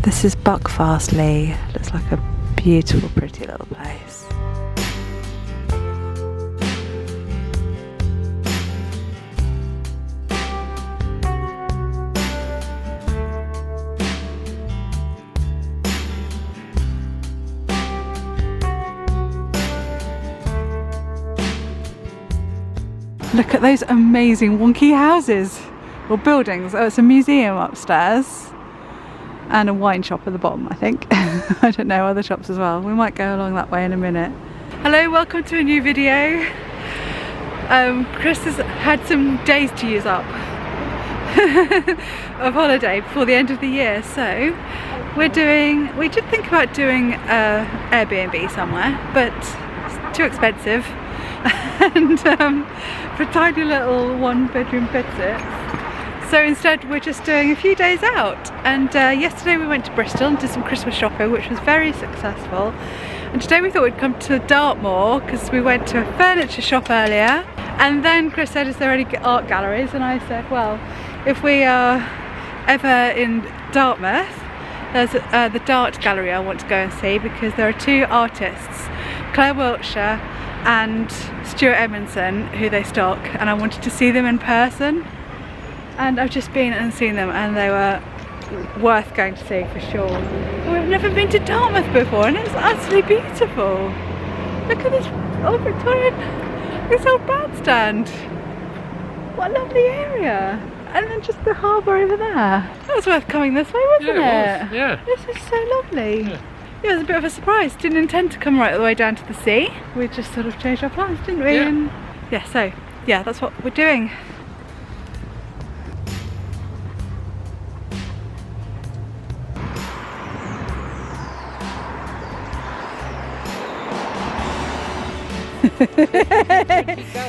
This is Buckfastleigh. Looks like a beautiful, pretty little place. Look at those amazing wonky houses or buildings. Oh, it's a museum upstairs and a wine shop at the bottom, I think. I don't know, other shops as well. We might go along that way in a minute. Hello, welcome to a new video. Chris has had some days to use up of holiday before the end of the year, so we did think about doing Airbnb somewhere, but it's too expensive and for a tiny little one-bedroom bedsit. So instead we're just doing a few days out, and yesterday we went to Bristol and did some Christmas shopping, which was very successful, and today we thought we'd come to Dartmoor because we went to a furniture shop earlier, and then Chris said, is there any art galleries? And I said, well, if we are ever in Dartmouth, there's the Dart Gallery I want to go and see, because there are two artists, Claire Wiltshire and Stuart Edmondson, who they stock, and I wanted to see them in person. And I've just been and seen them, and they were worth going to see for sure. And we've never been to Dartmouth before, and it's utterly beautiful. Look at this old Victorian, this old bandstand. What a lovely area. And then just the harbour over there. That was worth coming this way, wasn't it? Yeah, it was, yeah. This is so lovely. Yeah, it was a bit of a surprise. Didn't intend to come right all the way down to the sea. We just sort of changed our plans, didn't we? Yeah. And yeah, so yeah, that's what we're doing.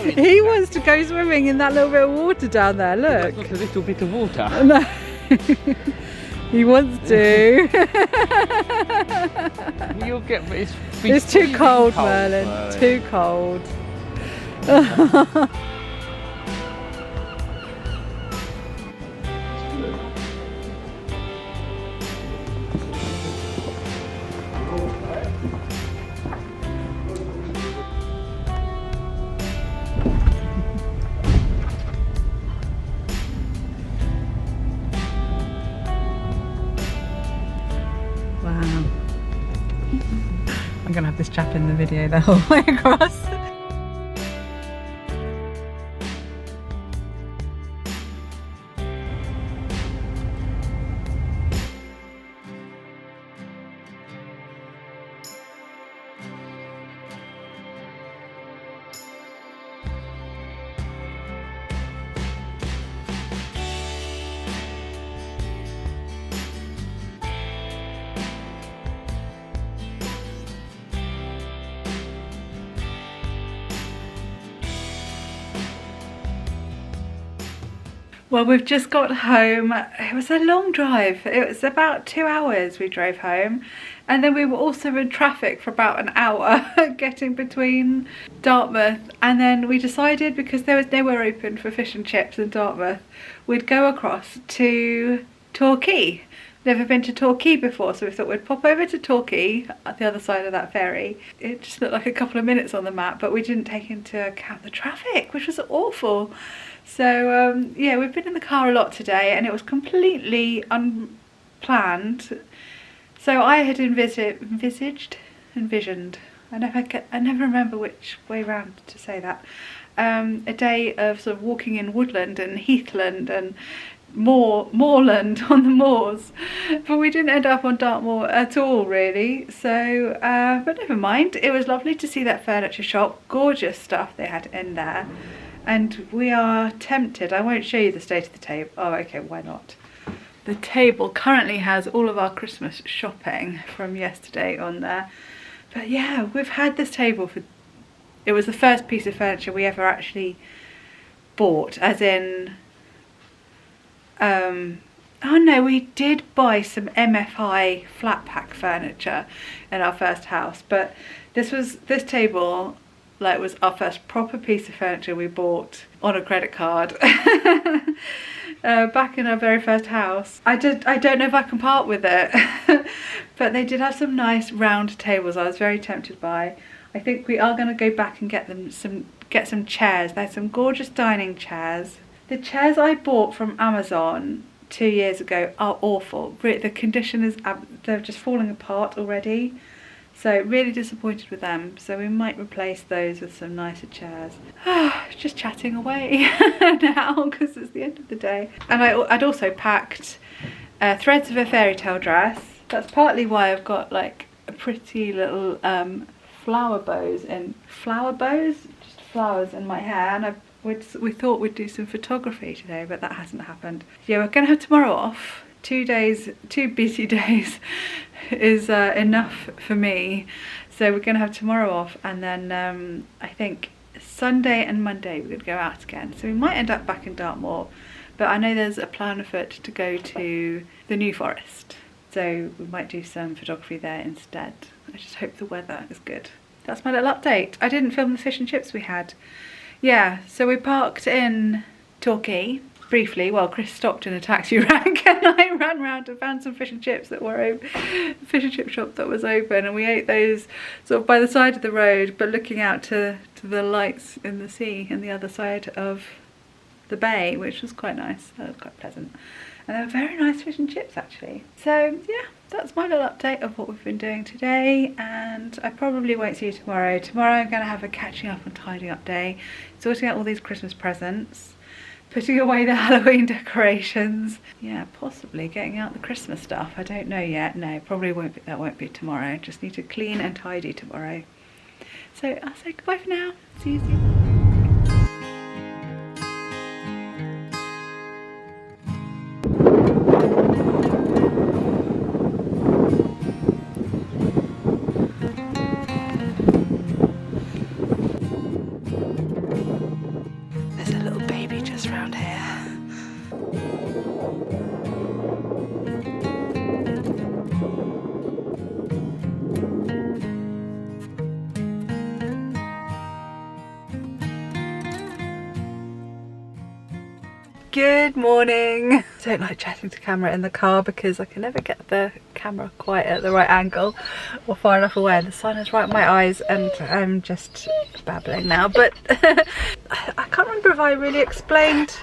He wants to go swimming in that little bit of water down there, look. Look, a little bit of water. No. He wants to. You'll get, it's too cold, Merlin. Too cold. I'm gonna have this chap in the video the whole way across. Well, we've just got home. It was a long drive. It was about 2 hours we drove home, and then we were also in traffic for about an hour getting between Dartmouth, and then we decided, because there was nowhere open for fish and chips in Dartmouth, we'd go across to Torquay. Never been to Torquay before, so we thought we'd pop over to Torquay at the other side of that ferry. It just looked like a couple of minutes on the map, but we didn't take into account the traffic, which was awful. So yeah, we've been in the car a lot today, and it was completely unplanned. So I had envisioned. I never remember which way round to say that. A day of sort of walking in woodland and heathland and moorland on the moors, but we didn't end up on Dartmoor at all, really. So but never mind. It was lovely to see that furniture shop. Gorgeous stuff they had in there. And we are tempted. I won't show you the state of the table. Oh, okay, why not? The table currently has all of our Christmas shopping from yesterday on there. But yeah, we've had this table for... It was the first piece of furniture we ever actually bought, as in... oh no, we did buy some MFI flat pack furniture in our first house. But this table Like, it was our first proper piece of furniture we bought on a credit card. Back in our very first house. I don't know if I can part with it. But they did have some nice round tables I was very tempted by. I think we are going to go back and get some chairs. There's some gorgeous dining chairs. The chairs I bought from Amazon 2 years ago are awful. The condition is, they're just falling apart already. So really disappointed with them. So we might replace those with some nicer chairs. Just chatting away now because it's the end of the day. And I'd also packed threads of a fairy tale dress. That's partly why I've got like a pretty little flower bows, just flowers in my hair. And we thought we'd do some photography today, but that hasn't happened. Yeah, we're gonna have tomorrow off. 2 busy days is enough for me. So we're gonna have tomorrow off, and then I think Sunday and Monday we're gonna go out again. So we might end up back in Dartmoor, but I know there's a plan afoot to go to the New Forest. So we might do some photography there instead. I just hope the weather is good. That's my little update. I didn't film the fish and chips we had. Yeah, so we parked in Torquay briefly while Chris stopped in a taxi rank, and I ran round and found some fish and chips that were open, fish and chip shop that was open, and we ate those sort of by the side of the road, but looking out to the lights in the sea and the other side of the bay, which was quite nice. That was quite pleasant. And they were very nice fish and chips actually. So yeah, that's my little update of what we've been doing today, and I probably won't see you tomorrow. Tomorrow I'm going to have a catching up and tidying up day, sorting out all these Christmas presents, putting away the Halloween decorations, yeah, possibly getting out the Christmas stuff. I don't know yet. No, probably won't be, that won't be tomorrow. Just need to clean and tidy tomorrow. So I'll say goodbye for now. See you soon. Good morning. I don't like chatting to camera in the car because I can never get the camera quite at the right angle or far enough away. The sun is right in my eyes and I'm just babbling now, but I can't remember if I really explained.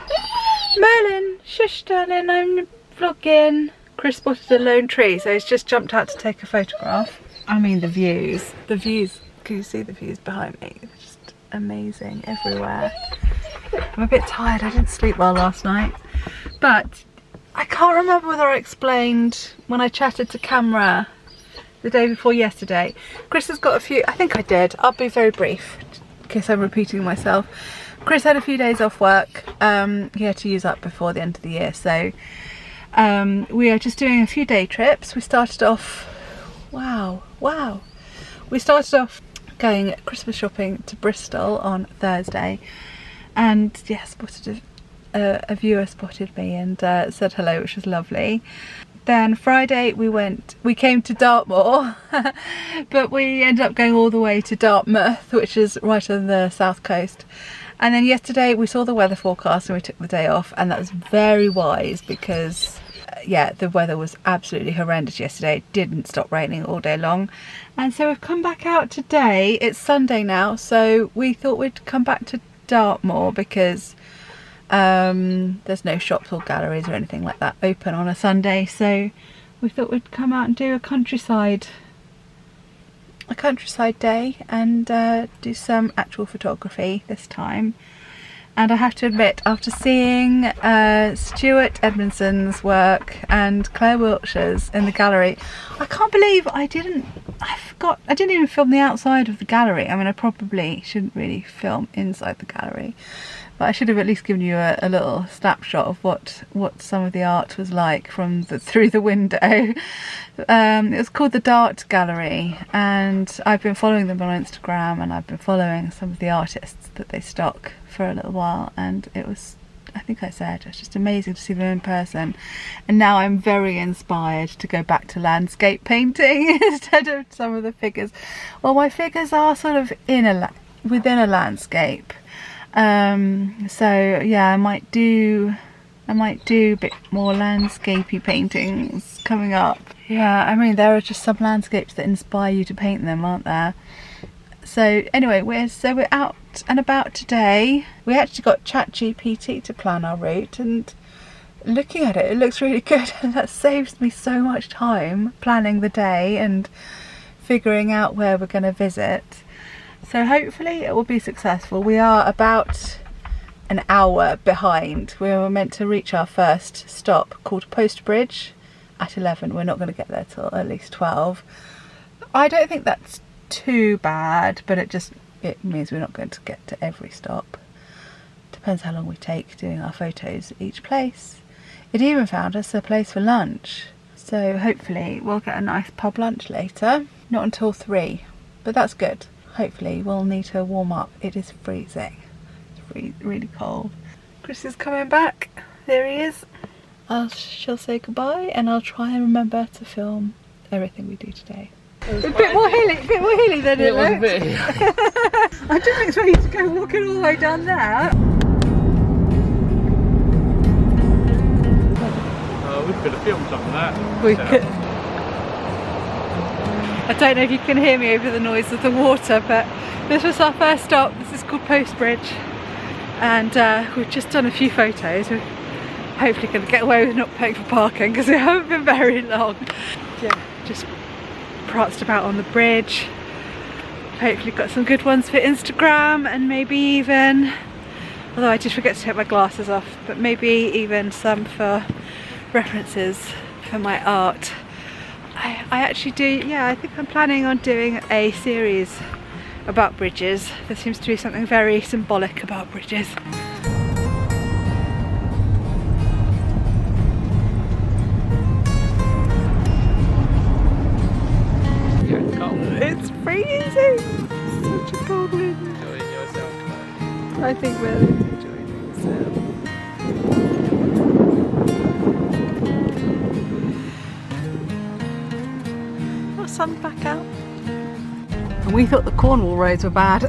Merlin, shush darling, I'm vlogging. Chris spotted a lone tree, so he's just jumped out to take a photograph. I mean the views, can you see the views behind me? They're just amazing everywhere. I'm a bit tired, I didn't sleep well last night, but I can't remember whether I explained when I chatted to camera the day before yesterday. Chris has got a few, I think I did, I'll be very brief in case I'm repeating myself. Chris had a few days off work, he had to use up before the end of the year, so we are just doing a few day trips. We started off, we started off going Christmas shopping to Bristol on Thursday. And yeah, a viewer spotted me and said hello, which was lovely. Then Friday we came to Dartmoor, but we ended up going all the way to Dartmouth, which is right on the south coast. And then yesterday we saw the weather forecast and we took the day off, and that was very wise because yeah, the weather was absolutely horrendous yesterday. It didn't stop raining all day long. And so we've come back out today. It's Sunday now, so we thought we'd come back to Dartmoor because there's no shops or galleries or anything like that open on a Sunday, so we thought we'd come out and do a countryside day and do some actual photography this time. And I have to admit, after seeing Stuart Edmondson's work and Claire Wiltshire's in the gallery, I can't believe I didn't even film the outside of the gallery. I mean, I probably shouldn't really film inside the gallery, but I should have at least given you a little snapshot of what some of the art was like from through the window. It was called the Dart Gallery, and I've been following them on Instagram, and I've been following some of the artists that they stock for a little while, and it was, I think I said, it's just amazing to see them in person. And now I'm very inspired to go back to landscape painting instead of some of the figures. Well, my figures are sort of in within a landscape. So yeah, I might do a bit more landscapey paintings coming up. Yeah, I mean, there are just some landscapes that inspire you to paint them, aren't there? So anyway, we're out and about today. We actually got ChatGPT to plan our route, and looking at it, it looks really good, and that saves me so much time planning the day and figuring out where we're going to visit. So hopefully it will be successful. We are about an hour behind. We were meant to reach our first stop called Post Bridge at 11. We're not going to get there till at least 12. I don't think that's too bad, but it means we're not going to get to every stop. Depends how long we take doing our photos at each place. It even found us a place for lunch, so hopefully we'll get a nice pub lunch later. Not until 3, but that's good. Hopefully we'll need to warm up. It is freezing. It's really cold. Chris is coming back. There he is. She'll say goodbye, and I'll try and remember to film everything we do today. A bit more hilly than it looked. I didn't expect you to go walking all the way down there. We could have filmed some of that. We could. I don't know if you can hear me over the noise of the water, but this was our first stop. This is called Post Bridge, and we've just done a few photos. We're hopefully going to get away with not paying for parking because we haven't been very long. Yeah, just pranced about on the bridge. Hopefully got some good ones for Instagram, and maybe even, although I did forget to take my glasses off, but maybe even some for references for my art. I actually do, yeah, I think I'm planning on doing a series about bridges. There seems to be something very symbolic about bridges. It's freezing! Such a cold wind. Enjoying yourself, I think we're enjoying ourselves. Sun back out, and we thought the Cornwall roads were bad.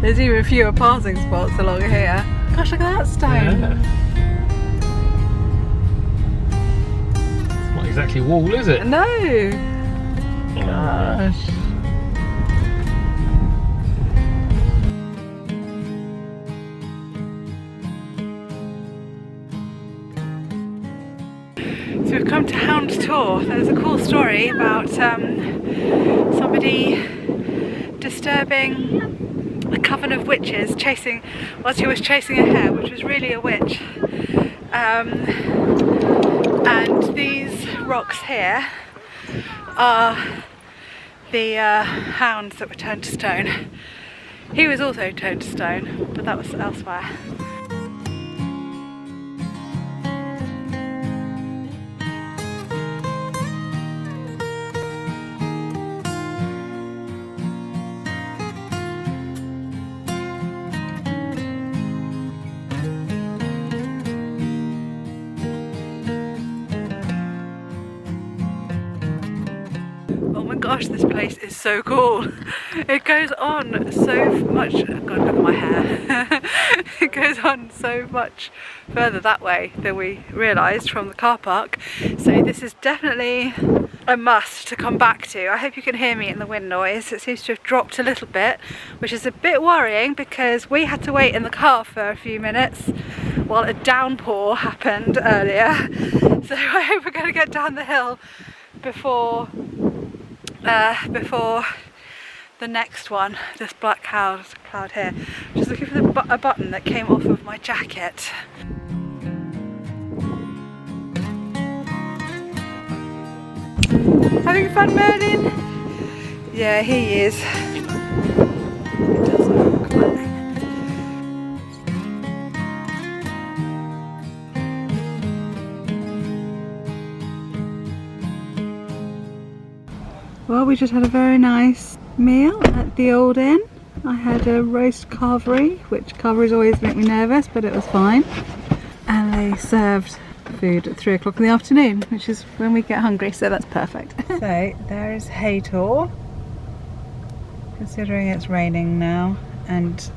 There's even fewer passing spots along here. Gosh, look at that stone. Yeah. It's not exactly a wall, is it? No. Gosh. So we've come to Hound Tor. There's a cool story about somebody disturbing a coven of witches whilst he was chasing a hare, which was really a witch. And these rocks here are the hounds that were turned to stone. He was also turned to stone, but that was elsewhere. Oh my gosh, this place is so cool. It goes on so much, oh God, look at my hair. It goes on so much further that way than we realised from the car park. So this is definitely a must to come back to. I hope you can hear me in the wind noise. It seems to have dropped a little bit, which is a bit worrying because we had to wait in the car for a few minutes while a downpour happened earlier. So I hope we're going to get down the hill before the next one, this black cloud here. Just looking for a button that came off of my jacket. Having fun, Merlin? Yeah, he is. He does look fun. Well, we just had a very nice meal at the Old Inn. I had a roast carvery, which carveries always make me nervous, but it was fine. And they served food at 3 o'clock in the afternoon, which is when we get hungry, so that's perfect. So there's Haytor. considering it's raining now and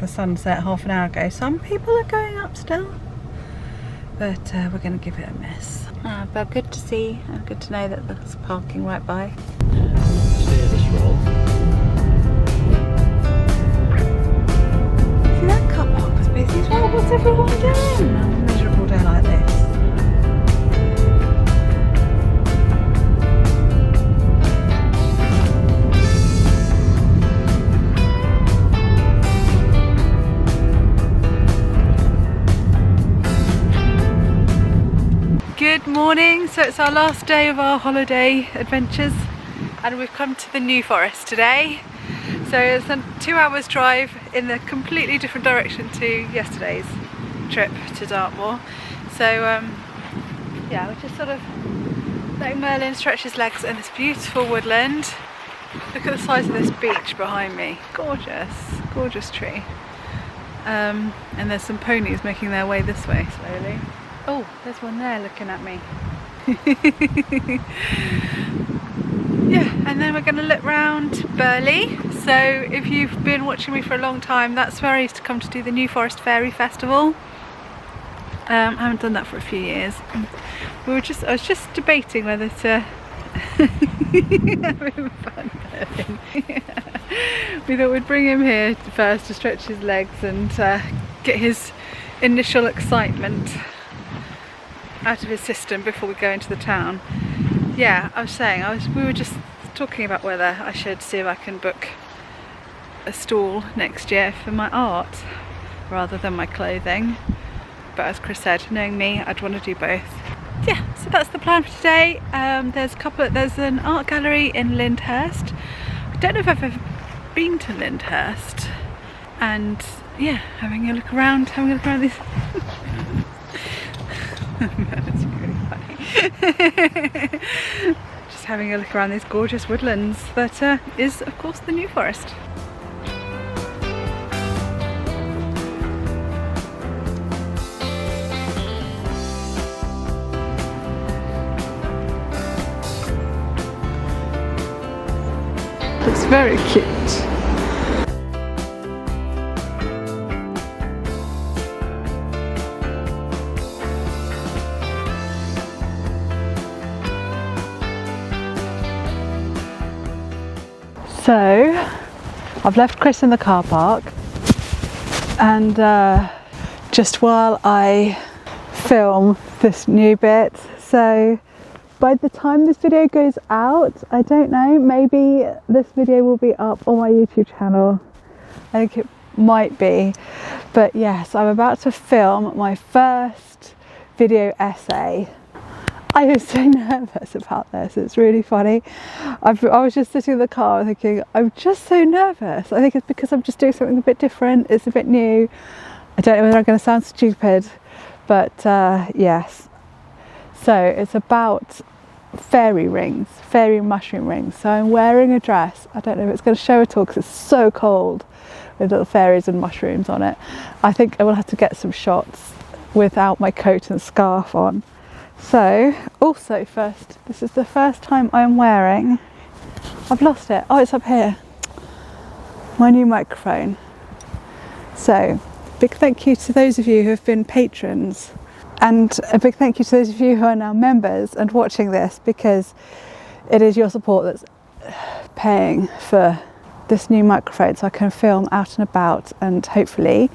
the sun set half an hour ago. Some people are going up still, but we're going to give it a miss. But good to see and good to know that there's parking right by. Steer this roll. See that car park spaces? Well, what's everyone doing on a miserable day like this? Good morning, so it's our last day of our holiday adventures and we've come to the New Forest today. So it's a 2 hours drive in the completely different direction to yesterday's trip to Dartmoor. So yeah, we're just sort of letting Merlin stretch his legs in this beautiful woodland. Look at the size of this beech behind me, gorgeous, gorgeous tree. And there's some ponies making their way this way slowly. Oh, there's one there looking at me. Yeah, and then we're going to look round Burley. So if you've been watching me for a long time, that's where I used to come to do the New Forest Fairy Festival. I haven't done that for a few years. I was just debating whether to having fun. We thought we'd bring him here first to stretch his legs and get his initial excitement out of his system before we go into the town. Yeah, I was saying, we were just talking about whether I should see if I can book a stall next year for my art rather than my clothing. But as Chris said, knowing me, I'd want to do both. Yeah, so that's the plan for today. There's an art gallery in Lyndhurst. I don't know if I've ever been to Lyndhurst. And yeah, having a look around these. That's really funny. Just having a look around these gorgeous woodlands that is of course the New Forest. Looks very cute. So I've left Chris in the car park and just while I film this new bit, so by the time this video goes out, I don't know, maybe this video will be up on my YouTube channel. I think it might be, but yes, I'm about to film my first video essay. I am so nervous about this, it's really funny. I was just sitting in the car thinking, I'm just so nervous. I think it's because I'm just doing something a bit different, it's a bit new. I don't know whether I'm going to sound stupid, but yes. So it's about fairy rings, fairy mushroom rings. So I'm wearing a dress, I don't know if it's going to show at all because it's so cold, with little fairies and mushrooms on it. I think I will have to get some shots without my coat and scarf on. So, also first, this is the first time I'm wearing, I've lost it, oh it's up here, my new microphone. So, big thank you to those of you who have been patrons, and a big thank you to those of you who are now members and watching this, because it is your support that's paying for this new microphone so I can film out and about, and hopefully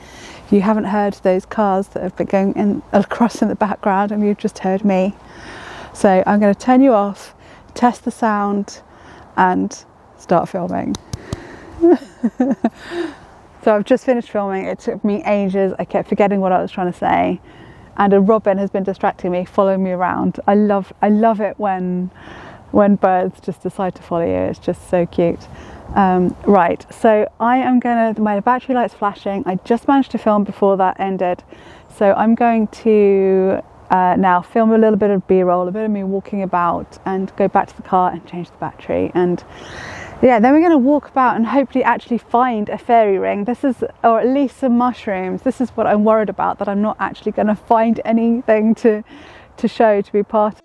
you haven't heard those cars that have been going in across in the background and you've just heard me. So I'm going to turn you off, test the sound and start filming. So I've just finished filming, it took me ages, I kept forgetting what I was trying to say, and a robin has been distracting me, following me around. I love it when birds just decide to follow you, it's just so cute. Right, so I am my battery light's flashing. I just managed to film before that ended, so I'm going to now film a little bit of b-roll, a bit of me walking about, and go back to the car and change the battery, and yeah, then we're going to walk about and hopefully actually find a fairy ring. This is, or at least some mushrooms. This is what I'm worried about, that I'm not actually going to find anything to show, to be part of.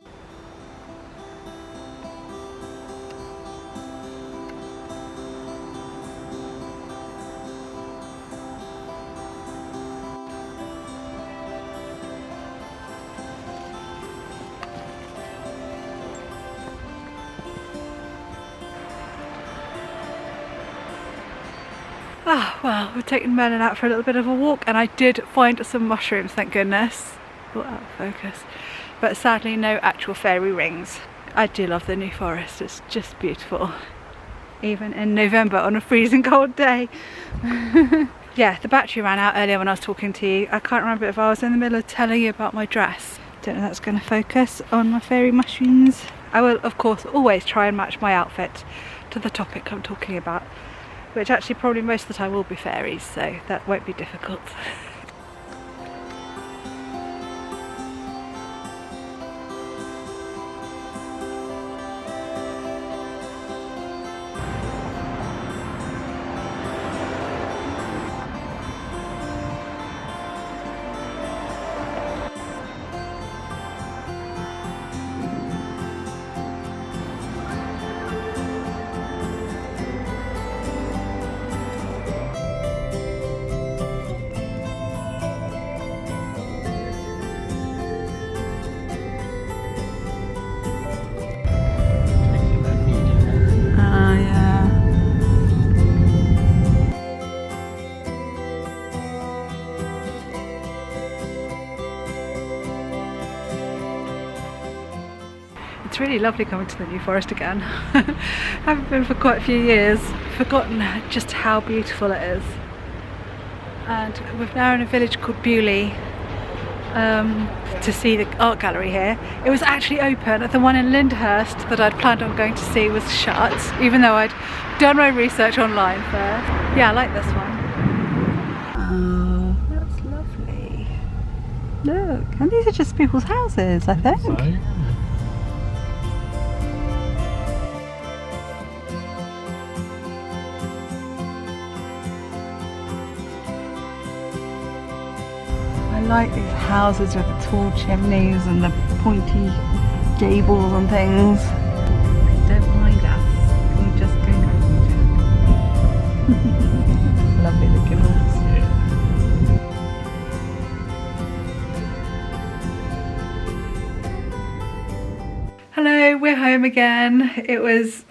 Ah, well, we're taking Merlin out for a little bit of a walk, and I did find some mushrooms, thank goodness. Oh, out of focus. But sadly no actual fairy rings. I do love the New Forest, it's just beautiful. Even in November on a freezing cold day. Yeah, the battery ran out earlier when I was talking to you. I can't remember if I was in the middle of telling you about my dress. Don't know if that's going to focus on my fairy mushrooms. I will of course always try and match my outfit to the topic I'm talking about, which actually probably most of the time will be fairies, so that won't be difficult. It's really lovely coming to the New Forest again. Haven't been for quite a few years. Forgotten just how beautiful it is. And we're now in a village called Bewley to see the art gallery here. It was actually open. The one in Lyndhurst that I'd planned on going to see was shut, even though I'd done my research online first. Yeah, I like this one. Oh, that's lovely. Look, and these are just people's houses, I think. So, I like these houses with the tall chimneys and the pointy gables and things. Don't mind us, we're just going to lovely looking ones. Hello, we're home again. It was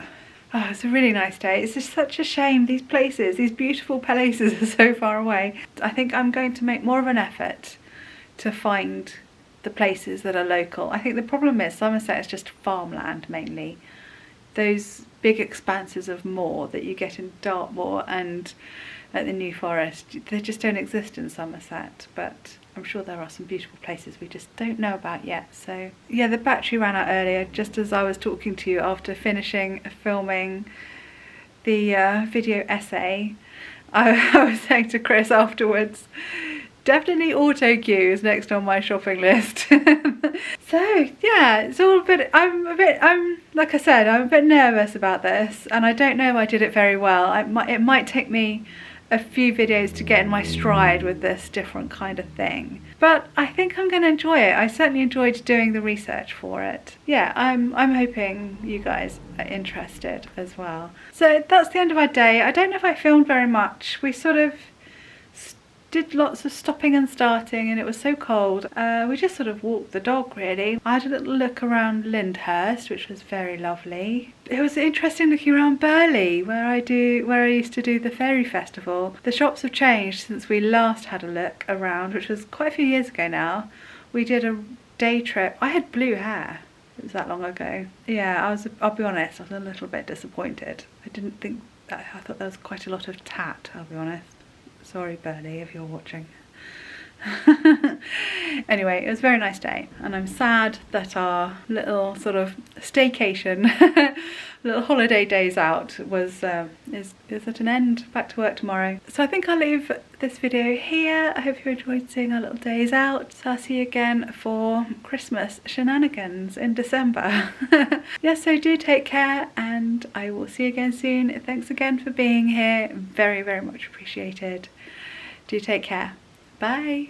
a really nice day. It's just such a shame these places, these beautiful places are so far away. I think I'm going to make more of an effort to find the places that are local. I think the problem is Somerset is just farmland mainly. Those big expanses of moor that you get in Dartmoor and at the New Forest, they just don't exist in Somerset, but I'm sure there are some beautiful places we just don't know about yet. So yeah, the battery ran out earlier just as I was talking to you after finishing filming the video essay. I was saying to Chris afterwards, definitely auto cue is next on my shopping list. So yeah, it's all a bit, I'm like I said, I'm a bit nervous about this, and I don't know if I did it very well. It might take me a few videos to get in my stride with this different kind of thing, but I think I'm going to enjoy it. I certainly enjoyed doing the research for it. Yeah, I'm hoping you guys are interested as well. So that's the end of our day. I don't know if I filmed very much. We sort of did lots of stopping and starting, and it was so cold. We just sort of walked the dog really. I had a little look around Lyndhurst, which was very lovely. It was interesting looking around Burley, where I used to do the fairy festival. The shops have changed since we last had a look around, which was quite a few years ago now. We did a day trip. I had blue hair. It was that long ago. Yeah, I'll be honest, I was a little bit disappointed. I didn't think that, I thought there was quite a lot of tat, I'll be honest. Sorry Burley if you're watching. Anyway, it was a very nice day, and I'm sad that our little sort of staycation, little holiday days out is at an end. Back to work tomorrow. So I think I'll leave this video here. I hope you enjoyed seeing our little days out. So I'll see you again for Christmas shenanigans in December. Yeah, so do take care, and I will see you again soon. Thanks again for being here. Very, very much appreciated. Do take care. Bye.